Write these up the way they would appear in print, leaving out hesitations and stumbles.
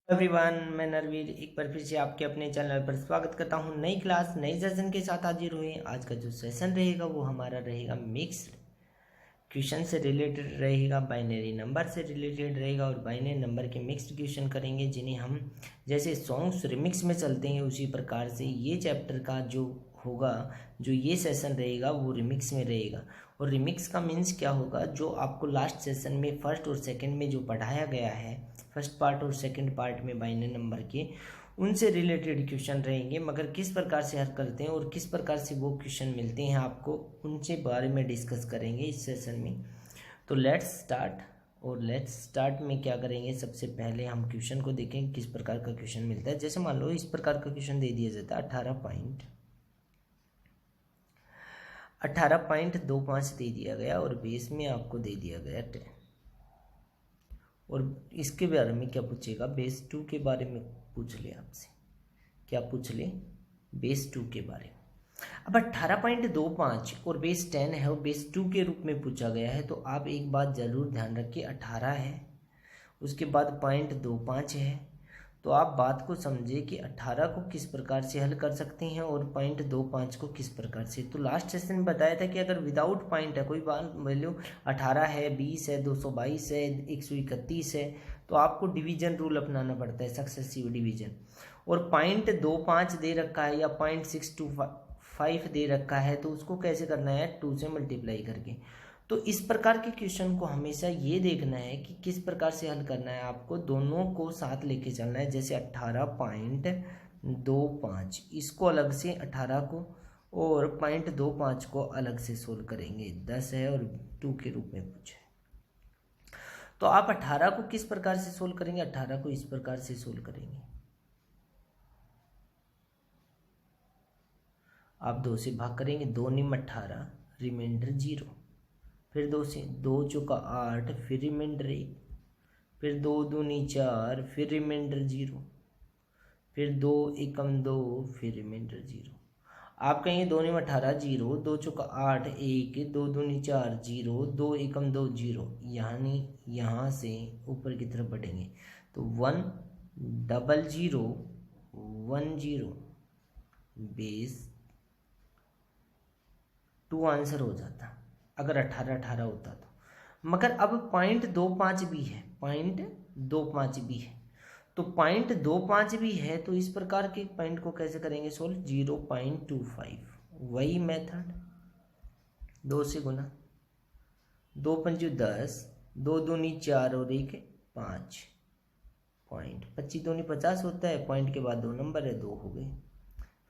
Everyone, मैं नरवीर एक बार फिर से आपके अपने चैनल पर स्वागत करता हूं। नई क्लास नई सेशन के साथ हाजिर हुए। आज का जो सेशन रहेगा वो हमारा रहेगा मिक्स्ड क्वेश्चन से रिलेटेड रहेगा, बाइनरी नंबर से रिलेटेड रहेगा और बाइनरी नंबर के मिक्स्ड क्वेश्चन करेंगे, जिन्हें हम जैसे सॉन्ग्स रिमिक्स में चलते हैं उसी प्रकार से ये चैप्टर का जो होगा, जो ये सेशन रहेगा वो रिमिक्स में रहेगा। और रिमिक्स का मीन्स क्या होगा, जो आपको लास्ट सेशन में फर्स्ट और सेकंड में जो पढ़ाया गया है, फर्स्ट पार्ट और सेकंड पार्ट में बाइनरी नंबर के, उनसे रिलेटेड क्वेश्चन रहेंगे। मगर किस प्रकार से हल करते हैं और किस प्रकार से वो क्वेश्चन मिलते हैं आपको, उनके बारे में डिस्कस करेंगे इस सेशन में। तो लेट्स स्टार्ट। और लेट्स स्टार्ट में क्या करेंगे, सबसे पहले हम क्वेश्चन को देखेंगे किस प्रकार का क्वेश्चन मिलता है। जैसे मान लो इस प्रकार का क्वेश्चन दे दिया जाता है 18.25 दे दिया गया और बेस में आपको दे दिया गया 10। और इसके बारे में क्या पूछेगा, बेस 2 के बारे में पूछ ले आपसे। क्या पूछ ले, बेस 2 के बारे में। अब 18.25 और बेस 10 है और बेस 2 के रूप में पूछा गया है, तो आप एक बात ज़रूर ध्यान रखिए, 18 है, उसके बाद 0.25 है। तो आप बात को समझे कि 18 को किस प्रकार से हल कर सकते हैं और 0.25 को किस प्रकार से। तो लास्ट सेशन में बताया था कि अगर विदाउट पॉइंट है, कोई बात वैल्यू 18 है, 20 है, 222 है, 131 है, तो आपको डिवीजन रूल अपनाना पड़ता है, सक्सेसिव डिवीजन। और 0.25 दे रखा है या 0.625 दे रखा है, तो उसको कैसे करना है, 2 से मल्टीप्लाई करके। तो इस प्रकार के क्वेश्चन को हमेशा ये देखना है कि किस प्रकार से हल करना है, आपको दोनों को साथ लेके चलना है। जैसे 18.25 इसको अलग से 18 को और 0.25 को अलग से सोल्व करेंगे। 10 है और 2 के रूप में पूछे, तो आप 18 को किस प्रकार से सोल्व करेंगे, 18 को इस प्रकार से सोल्व करेंगे। आप 2 से भाग करेंगे, 2 निम 18, रिमाइंडर 0, फिर 2 से 2 चौका 8, फिर रिमाइंडर 1, फिर 2 दूनी 4, फिर रिमाइंडर 0, फिर 2 एकम 2, फिर रिमाइंडर 0। आप कहेंगे 2 निम 18 0, 2 चौका 8 1, 2 दूनी 4 0, 2 एकम 2 0, यानी यहाँ से ऊपर की तरफ बढ़ेंगे तो 1 0 0 1 0 बेस 2 आंसर हो जाता अगर 18 होता तो। मगर अब 0.25 भी है, 0.25 भी है, तो 0.25 भी है, तो इस प्रकार के पॉइंट को कैसे करेंगे सोल्व, 0.25 वही मेथड, 2 से गुना, 2 पंचू 10, 2 दूनी 4 और 1 5, पॉइंट 25 दूनी 50 होता है, पॉइंट के बाद 2 नंबर है, 2 हो गए।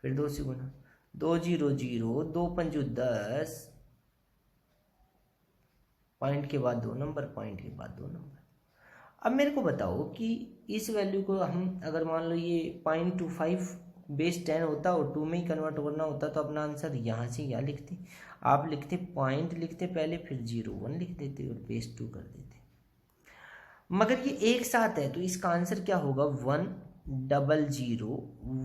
फिर 2 से गुना, 2 0 0, 2 पंचू 10, पॉइंट के बाद 2 नंबर, पॉइंट के बाद 2 नंबर। अब मेरे को बताओ कि इस वैल्यू को हम अगर मान लो ये 0.25 बेस 10 होता और 2 में ही कन्वर्ट करना होता, तो अपना आंसर यहाँ से यहाँ लिखते। आप लिखते पॉइंट लिखते पहले, फिर 0 1 लिख देते और बेस 2 कर देते। मगर ये एक साथ है, तो इसका आंसर क्या होगा, 1 0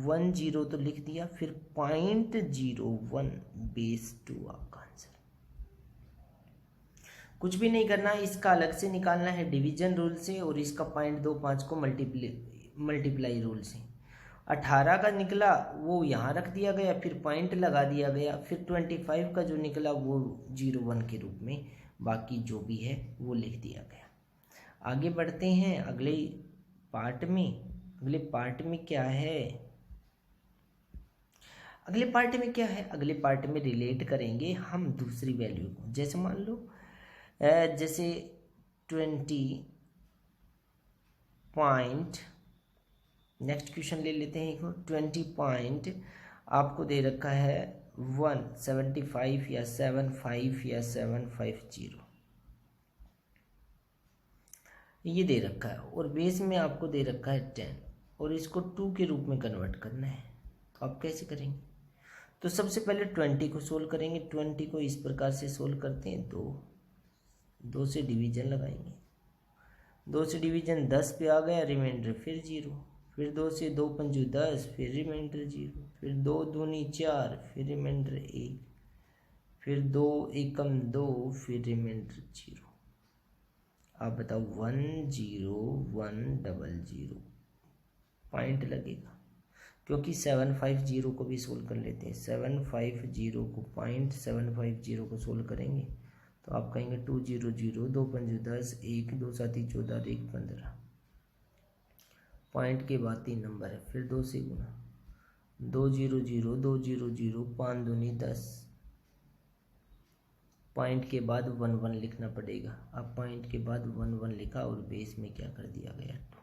1 0 तो लिख दिया, फिर 0.01 बेस 2 आपका आंसर। कुछ भी नहीं करना, इसका अलग से निकालना है डिवीजन रूल से, और इसका 0.25 को मल्टीप्लाई रूल से। 18 का निकला वो यहाँ रख दिया गया, फिर पॉइंट लगा दिया गया, फिर 25 का जो निकला वो 0 1 के रूप में, बाकी जो भी है वो लिख दिया गया। आगे बढ़ते हैं अगले पार्ट में। अगले पार्ट में क्या है, अगले पार्ट में क्या है, अगले पार्ट में रिलेट करेंगे हम दूसरी वैल्यू को। जैसे मान लो जैसे 20 पॉइंट, नेक्स्ट क्वेश्चन ले लेते हैं। 20 पॉइंट आपको दे रखा है 175 या 75 या 750, ये दे रखा है, और बेस में आपको दे रखा है 10, और इसको 2 के रूप में कन्वर्ट करना है। तो आप कैसे करेंगे, तो सबसे पहले 20 को सोल्व करेंगे। 20 को इस प्रकार से सोल्व करते हैं, 2 से डिवीजन लगाएंगे, 2 से डिवीजन 10 पे आ गया, रिमाइंडर फिर 0, फिर 2 से 2 पंजू 10, फिर रिमाइंडर 0, फिर 2 दूनी 4, फिर रिमाइंडर 1, फिर 2 एकम 2, फिर रिमाइंडर 0। आप बताओ 1 0 1 0 0, पॉइंट लगेगा, क्योंकि 750 को भी सोल्व कर लेते हैं। 750 को 0.750 को सोल्व करेंगे तो आप कहेंगे 2 0 0, 2 5 10, 1 2 7 14, 1 15। पॉइंट के बाद 3 नंबर है, फिर 2 से गुना, 2 0 0, 2 0 0, 5 दूनी 10। पॉइंट के बाद 1 1 लिखना पड़ेगा। अब पॉइंट के बाद 1 1 लिखा और बेस में क्या कर दिया गया 2।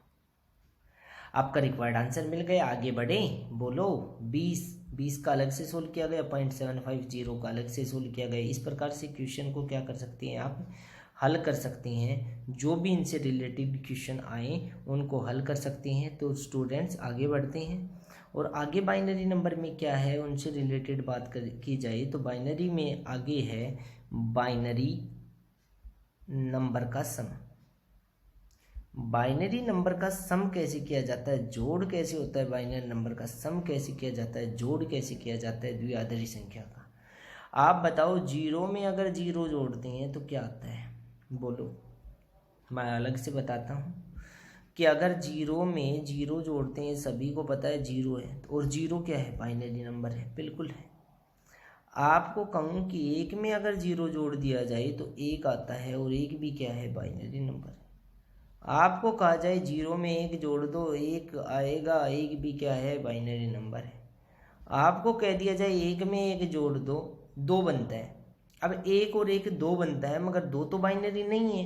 आपका रिक्वायर्ड आंसर मिल गया। आगे बढ़े, बोलो। 20 का अलग से सोल्व किया गया, 0.750 का अलग से सोल्व किया गया। इस प्रकार से क्वेश्चन को क्या कर सकते हैं आप, हल कर सकते हैं। जो भी इनसे रिलेटेड क्वेश्चन आए उनको हल कर सकते हैं। तो स्टूडेंट्स आगे बढ़ते हैं, और आगे बाइनरी नंबर में क्या है उनसे रिलेटेड बात की जाए तो बाइनरी में आगे है बाइनरी नंबर का सम। बाइनरी नंबर का सम कैसे किया जाता है, जोड़ कैसे होता है, बाइनरी नंबर का सम कैसे किया जाता है, जोड़ कैसे किया जाता है द्विआधारी संख्या का। आप बताओ, 0 में अगर 0 जोड़ते हैं तो क्या आता है, बोलो। मैं अलग से बताता हूँ कि अगर 0 में 0 जोड़ते हैं, सभी को पता है 0 है, और 0 क्या है, बाइनरी नंबर है, बिल्कुल है। आपको कहूँ कि 1 में अगर 0 जोड़ दिया जाए तो 1 आता है, और 1 भी क्या है, बाइनरी नंबर है। आपको कहा जाए 0 में 1 जोड़ दो, 1 आएगा, 1 भी क्या है, बाइनरी नंबर है। आपको कह दिया जाए 1 में 1 जोड़ दो, 2 बनता है। अब 1 और 1 2 बनता है, मगर 2 तो बाइनरी नहीं है।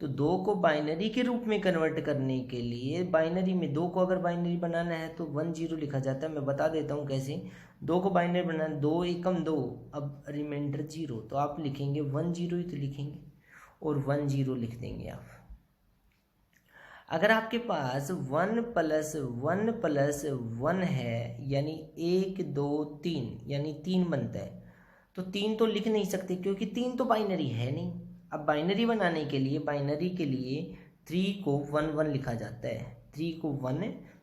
तो 2 को बाइनरी के रूप में कन्वर्ट करने के लिए, बाइनरी में 2 को अगर बाइनरी बनाना है तो 1 0 लिखा जाता है। मैं बता देता हूँ कैसे। 2 को बाइनरी बनाना, 2 एकम 2, अब रिमाइंडर 0, तो आप लिखेंगे 1 0 ही तो लिखेंगे, और 1 0 लिख देंगे आप। अगर आपके पास 1 + 1 + 1 है, यानी 1 2 3, यानी 3 बनता है, तो 3 तो लिख नहीं सकते क्योंकि 3 तो बाइनरी है नहीं। अब बाइनरी बनाने के लिए, बाइनरी के लिए 3 को 1 1 लिखा जाता है। 3 को 1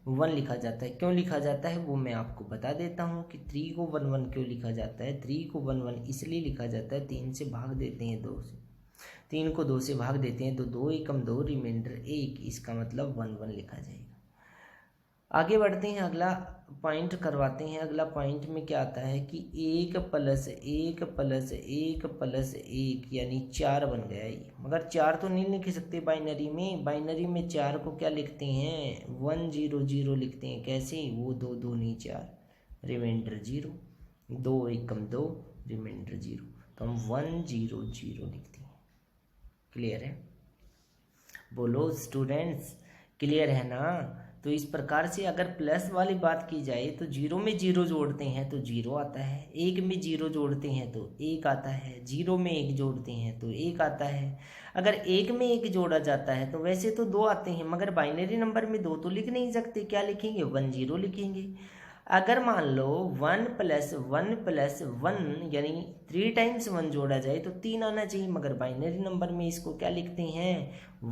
1 लिखा जाता है। क्यों लिखा जाता है वो मैं आपको बता देता हूँ कि 3 को 1 1 क्यों लिखा जाता है। 3 को 1 1 इसलिए लिखा जाता है, 3 से भाग देते हैं 2 से, 3 को 2 से भाग देते हैं तो 2 एकम 2, रिमाइंडर 1, इसका मतलब 1 1 लिखा जाएगा। आगे बढ़ते हैं, अगला पॉइंट करवाते हैं। अगला पॉइंट में क्या आता है कि 1 + 1 + 1 + 1 यानी 4 बन गया ये। मगर 4 तो नहीं लिख सकते बाइनरी में। बाइनरी में 4 को क्या लिखते हैं, 1 0 0 लिखते हैं। कैसे, वो 2 2 नहीं 4, रिमाइंडर 0, 2 एकम 2, रिमाइंडर 0, तो हम 1 0 0 लिखते हैं। क्लियर है, बोलो स्टूडेंट्स, क्लियर है ना। तो इस प्रकार से अगर प्लस वाली बात की जाए तो 0 में 0 जोड़ते हैं तो 0 आता है, 1 में 0 जोड़ते हैं तो 1 आता है, 0 में 1 जोड़ते हैं तो 1 आता है। अगर 1 में 1 जोड़ा जाता है तो वैसे तो 2 आते हैं, मगर बाइनरी नंबर में 2 तो लिख नहीं सकते। क्या लिखेंगे, 1 0 लिखेंगे। अगर मान लो 1 + 1 + 1 यानी 3 टाइम्स 1 जोड़ा जाए तो 3 आना चाहिए, मगर बाइनरी नंबर में इसको क्या लिखते हैं,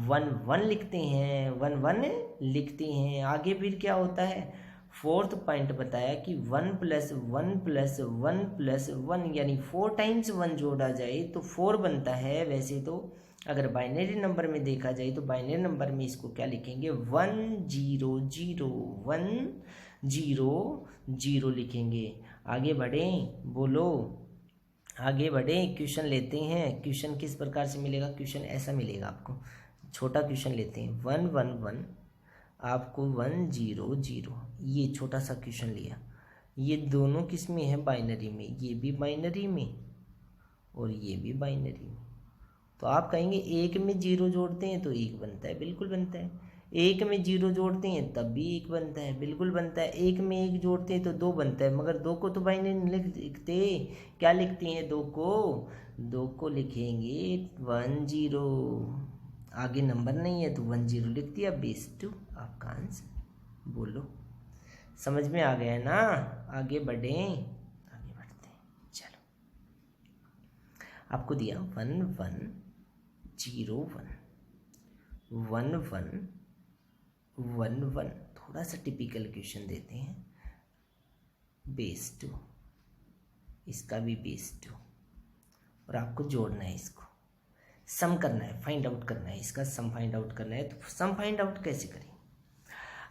1 1 लिखते हैं, 1 1 लिखते हैं। आगे फिर क्या होता है, 4th पॉइंट बताया कि 1 + 1 + 1 + 1 यानी 4 टाइम्स 1 जोड़ा जाए तो 4 बनता है। वैसे तो अगर बाइनरी नंबर में देखा जाए तो बाइनरी नंबर में इसको क्या लिखेंगे, 1 0 0 1 0 0 लिखेंगे। आगे बढ़ें, बोलो, आगे बढ़ें। क्वेश्चन लेते हैं। क्वेश्चन किस प्रकार से मिलेगा, क्वेश्चन ऐसा मिलेगा आपको। छोटा क्वेश्चन लेते हैं, 1 1 1, आपको 1 0 0, ये छोटा सा क्वेश्चन लिया। ये दोनों किस में है, बाइनरी में। ये भी बाइनरी में और ये भी बाइनरी में। तो आप कहेंगे 1 में 0 जोड़ते हैं तो 1 बनता है, बिल्कुल बनता है। 1 में 0 जोड़ते हैं तब भी 1 बनता है, बिल्कुल बनता है। 1 में 1 जोड़ते हैं तो 2 बनता है, मगर 2 को तो बाइनरी नहीं लिखते। क्या लिखते हैं, 2 को लिखेंगे 1 0। आगे नंबर नहीं है तो 1 0 लिख दिया, बेस 2 आपका आंसर। बोलो, समझ में आ गया ना। आगे बढ़ें, आगे बढ़ते हैं, चलो। आपको दिया 1 1 0 1 1 1 1 1। थोड़ा सा टिपिकल क्वेश्चन देते हैं, बेस 2, इसका भी बेस 2, और आपको जोड़ना है, इसको सम करना है, फाइंड आउट करना है, इसका सम फाइंड आउट करना है। तो सम फाइंड आउट कैसे करें।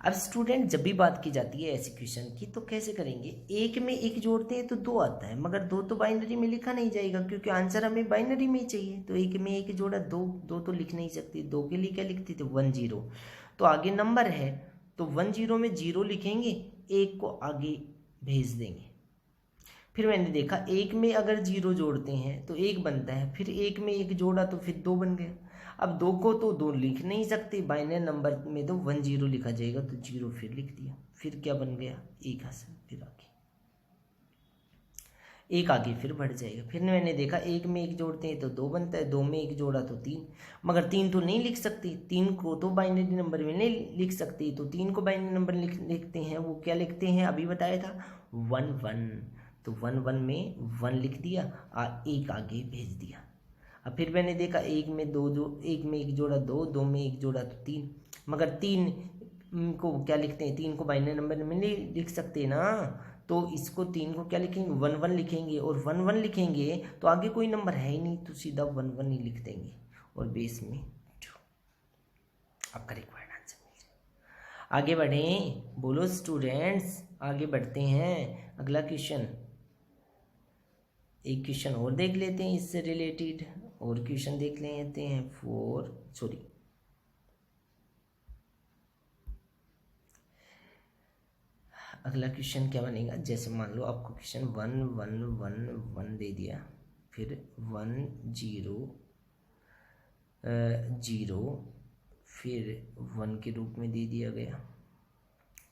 अब स्टूडेंट जब भी बात की जाती है ऐसे क्वेश्चन की तो कैसे करेंगे, एक में एक जोड़ते हैं तो दो आता है, मगर दो तो बाइनरी में लिखा नहीं जाएगा क्योंकि आंसर हमें बाइनरी में ही चाहिए। तो एक में एक जोड़ा दो, दो तो लिख नहीं सकती, दो के लिए क्या लिखती थे 1 0। तो आगे नंबर है तो 1 0 में 0 लिखेंगे, एक को आगे भेज देंगे। फिर मैंने देखा एक में अगर 0 जोड़ते हैं तो एक बनता है, फिर एक में एक जोड़ा तो फिर 2 बन गया। अब 2 को तो 2 लिख नहीं सकते, बाइनरी नंबर में तो 1 0 लिखा जाएगा, तो 0 फिर लिख दिया, फिर क्या बन गया एक आंसर, फिर आगे एक आगे फिर बढ़ जाएगा। फिर मैंने देखा एक में एक जोड़ते हैं तो 2 बनता है, 2 में एक जोड़ा तो 3, मगर 3 तो नहीं लिख सकती, 3 को तो बाइनरी नंबर में नहीं लिख सकती, तो 3 को बाइनरी नंबर लिखते हैं, वो क्या लिखते हैं अभी बताया था 1 1। तो 1 1 में 1 लिख दिया और एक आगे भेज दिया। अब फिर मैंने देखा एक में एक में एक जोड़ा 2, 2 में एक जोड़ा तो 3, मगर 3 को क्या लिखते हैं, 3 को बाइनरी नंबर में नहीं लिख सकते ना, तो इसको 3 को क्या लिखेंगे 1 1 लिखेंगे, और 1 1 लिखेंगे तो आगे कोई नंबर है ही नहीं, तो सीधा 1 1 ही लिख देंगे और बेस में 2, आपका रिक्वायर्ड आंसर मिल जाए। आगे बढ़ें, बोलो स्टूडेंट्स, आगे बढ़ते हैं। अगला क्वेश्चन, एक क्वेश्चन और देख लेते हैं इससे रिलेटेड, और क्वेश्चन देख लेते हैं अगला क्वेश्चन क्या बनेगा, जैसे मान लो आपको क्वेश्चन 1 1 1 1 दे दिया, फिर 1 0 0, फिर 1 के रूप में दे दिया गया,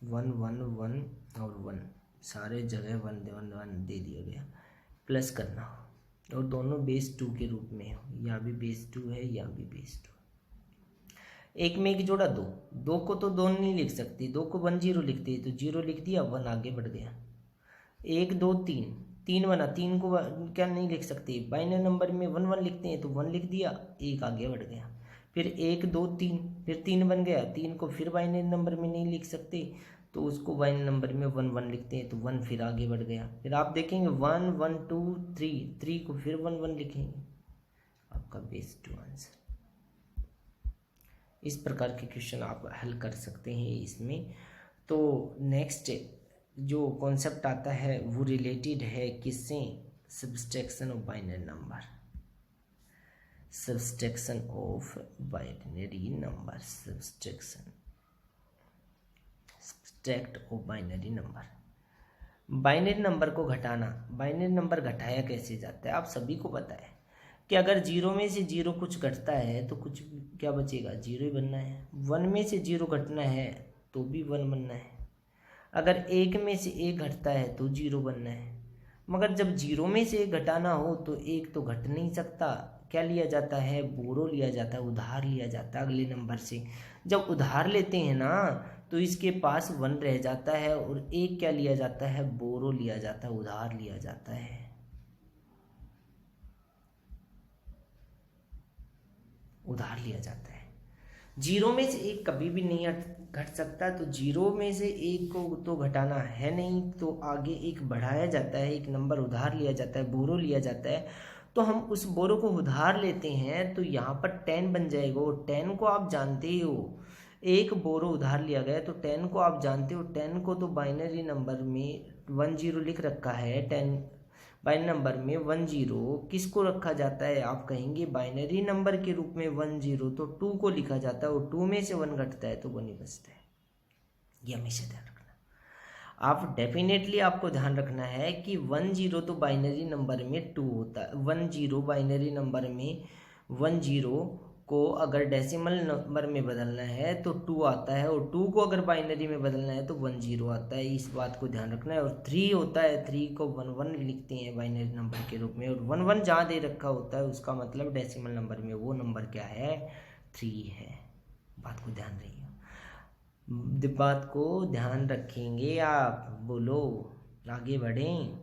1 1 1 और 1, सारे जगह 1 1 1 दे दिया गया, प्लस करना हो, और दोनों बेस 2 के रूप में हो, यहाँ भी बेस 2 है, यहाँ भी बेस 2। एक में एक जोड़ा 2, 2 को तो 2 नहीं लिख सकती, 2 को 1 0 लिखती है, तो 0 लिख दिया, 1 आगे बढ़ गया। 1 2 3, 3 बना, 3 को क्या नहीं लिख सकती, बाइनरी नंबर में 1 1 लिखते हैं, तो 1 लिख दिया, एक आगे बढ़ गया। फिर 1 2 3, फिर 3 बन गया, 3 को फिर बाइनरी नंबर में नहीं लिख सकते, तो उसको बाइनरी नंबर में 1 1 लिखते हैं, तो 1 फिर आगे बढ़ गया। फिर आप देखेंगे 1 1 2 3, 3 को फिर 1 1 लिखेंगे, आपका बेस 2 आंसर। इस प्रकार के क्वेश्चन आप हल कर सकते हैं इसमें। तो नेक्स्ट जो कॉन्सेप्ट आता है वो रिलेटेड है किससे, subtraction of binary number, subtraction of binary number, subtract of binary number. Binary number को घटाना, बाइनरी नंबर घटाया कैसे जाता है आप सभी को पता है कि अगर 0 में से 0 कुछ घटता है तो कुछ क्या बचेगा, 0 ही बनना है। 1 में से 0 घटना है तो भी 1 बनना है। अगर 1 में से 1 घटता है तो 0 बनना है, मगर जब 0 में से 1 घटाना हो तो 1 तो घट नहीं सकता, क्या लिया जाता है, बोरो लिया जाता है, उधार लिया जाता है अगले नंबर से। जब उधार लेते हैं ना तो इसके पास 1 रह जाता है, और 1 क्या लिया जाता है, बोरो लिया जाता है, उधार लिया जाता है। उधार लिया जाता है। 0 में से 1 कभी भी नहीं घट सकता, तो 0 में से 1 को तो घटाना है नहीं, तो आगे 1 बढ़ाया जाता है, एक नंबर उधार लिया जाता है, बोरो लिया जाता है। तो हम उस बोरो को उधार लेते हैं तो यहाँ पर 10 बन जाएगा, और 10 को आप जानते ही हो, एक बोरो उधार लिया गया तो 10 को आप जानते हो, 10 को तो बाइनरी नंबर में 1 0 लिख रखा है, 10 बाइनरी नंबर में 1 0 किसको रखा जाता है, आप कहेंगे बाइनरी नंबर के रूप में 1 0, तो 2 को लिखा जाता है, और 2 में से 1 घटता है तो 1 ही बचता है। ये हमेशा ध्यान रखना, आप डेफिनेटली आपको ध्यान रखना है कि 1 0 तो बाइनरी नंबर में 2 होता है, 1 0 बाइनरी नंबर में 1 0 को अगर डेसिमल नंबर में बदलना है तो 2 आता है, और 2 को अगर बाइनरी में बदलना है तो 1 0 आता है, इस बात को ध्यान रखना है। और 3 होता है, 3 को 1 1 लिखते हैं बाइनरी नंबर के रूप में, और 1 1 जहाँ दे रखा होता है उसका मतलब डेसिमल नंबर में वो नंबर क्या है, 3 है। बात को ध्यान रखिए, बात को ध्यान रखेंगे आप, बोलो आगे बढ़ें।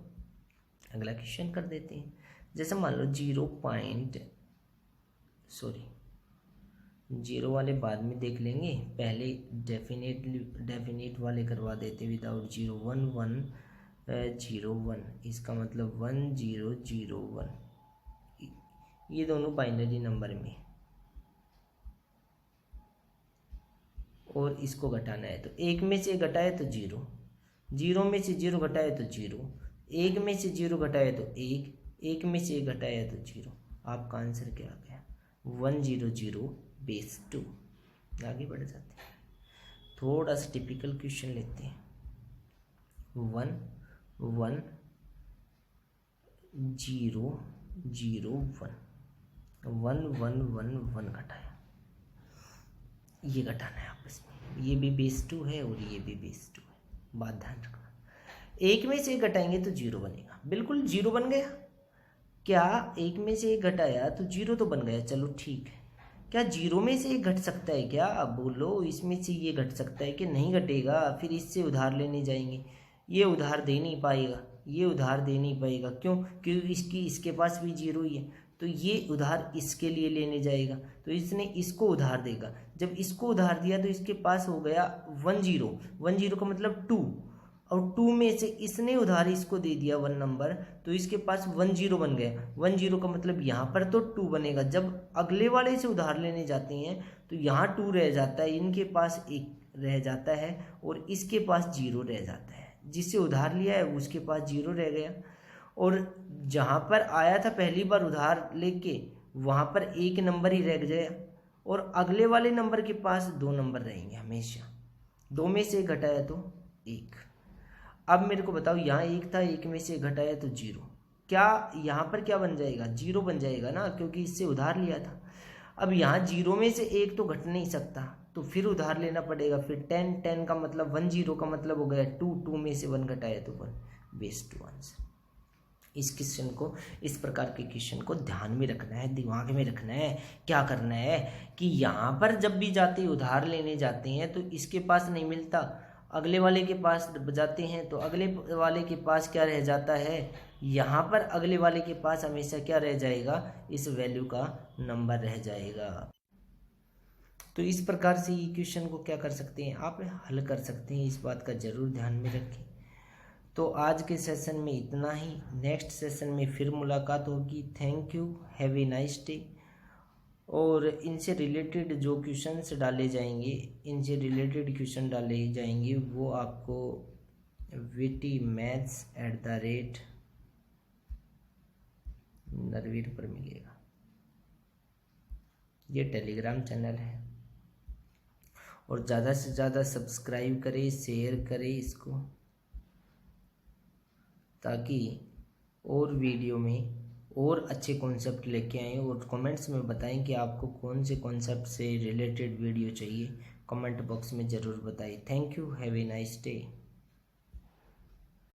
अगला क्वेश्चन कर देते हैं, जैसे मान लो 0 वाले बाद में देख लेंगे, पहले डेफिनेट वाले करवा देते विदाउट 0 1 1 0 1, इसका मतलब 1 0 0 1, ये दोनों बाइनरी नंबर में, और इसको घटाना है। तो 1 में से घटाए तो 0, 0 में से 0 घटाए तो 0, 1 में से 0 घटाए तो 1, 1 में से 1 घटाया तो 0। आपका आंसर क्या आ गया? 100/2। आगे बढ़ जाते हैं, थोड़ा सा टिपिकल क्वेश्चन लेते हैं। 1 1 0 0 1 1 1 1 1 घटाया, ये घटाना है आपस में। ये भी बेस 2 है और ये भी बेस 2 है, बात ध्यान रखना। 1 में से 1 घटाएंगे तो 0 बनेगा, बिल्कुल 0 बन गया। क्या 1 में से 1 घटाया तो 0 तो बन गया, चलो ठीक है। क्या 0 में से 1 घट सकता है क्या? अब बोलो, इसमें से ये घट सकता है कि नहीं घटेगा? फिर इससे उधार लेने जाएंगे, ये उधार दे नहीं पाएगा, ये उधार दे नहीं पाएगा। क्यों? क्योंकि इसके पास भी 0 ही है, तो ये उधार इसके लिए लेने जाएगा, तो इसने इसको उधार देगा। जब इसको उधार दिया तो इसके पास हो गया 10, 10 का मतलब 2, और 2 में से इसने उधार इसको दे दिया 1 नंबर, तो इसके पास 10 बन गया। 10 का मतलब यहाँ पर तो 2 बनेगा। जब अगले वाले से उधार लेने जाते हैं तो यहाँ 2 रह जाता है, इनके पास 1 रह जाता है और इसके पास 0 रह जाता है। जिससे उधार लिया है उसके पास 0 रह गया, और जहाँ पर आया था पहली बार उधार लेके वहाँ पर 1 नंबर ही रह गया, और अगले वाले नंबर के पास 2 नंबर रहेंगे हमेशा। 2 में से 1 घटाया तो 1। अब मेरे को बताओ, यहाँ 1 था, 1 में से 1 घटाया तो 0। क्या यहाँ पर क्या बन जाएगा? 0 बन जाएगा ना, क्योंकि इससे उधार लिया था। अब यहाँ 0 में से 1 तो घट नहीं सकता, तो फिर उधार लेना पड़ेगा। फिर 10, 10 का मतलब 10 का मतलब हो गया 2, 2 में से 1 घटाया तो 1, बेस 2 आंसर। इस क्वेश्चन को, इस प्रकार के क्वेश्चन को ध्यान में रखना है, दिमाग में रखना है। क्या करना है कि यहाँ पर जब भी जाते उधार लेने जाते हैं तो इसके पास नहीं मिलता, अगले वाले के पास जाते हैं तो अगले वाले के पास क्या रह जाता है? यहाँ पर अगले वाले के पास हमेशा क्या रह जाएगा? इस वैल्यू का नंबर रह जाएगा। तो इस प्रकार से ये क्वेश्चन को क्या कर सकते हैं, आप हल कर सकते हैं। इस बात का ज़रूर ध्यान में रखें। तो आज के सेशन में इतना ही, नेक्स्ट सेशन में फिर मुलाकात होगी। Thank you, have a nice day. और इनसे रिलेटेड जो क्वेश्चंस डाले जाएंगे, इनसे रिलेटेड क्वेश्चन डाले जाएंगे, वो आपको wittymaths@narveer पर मिलेगा। ये टेलीग्राम चैनल है, और ज़्यादा से ज़्यादा सब्सक्राइब करें, शेयर करें इसको, ताकि और वीडियो में और अच्छे कॉन्सेप्ट लेके आएँ। और कमेंट्स में बताएं कि आपको कौन से कॉन्सेप्ट से रिलेटेड वीडियो चाहिए, कमेंट बॉक्स में ज़रूर बताइए। Thank you, have a nice day.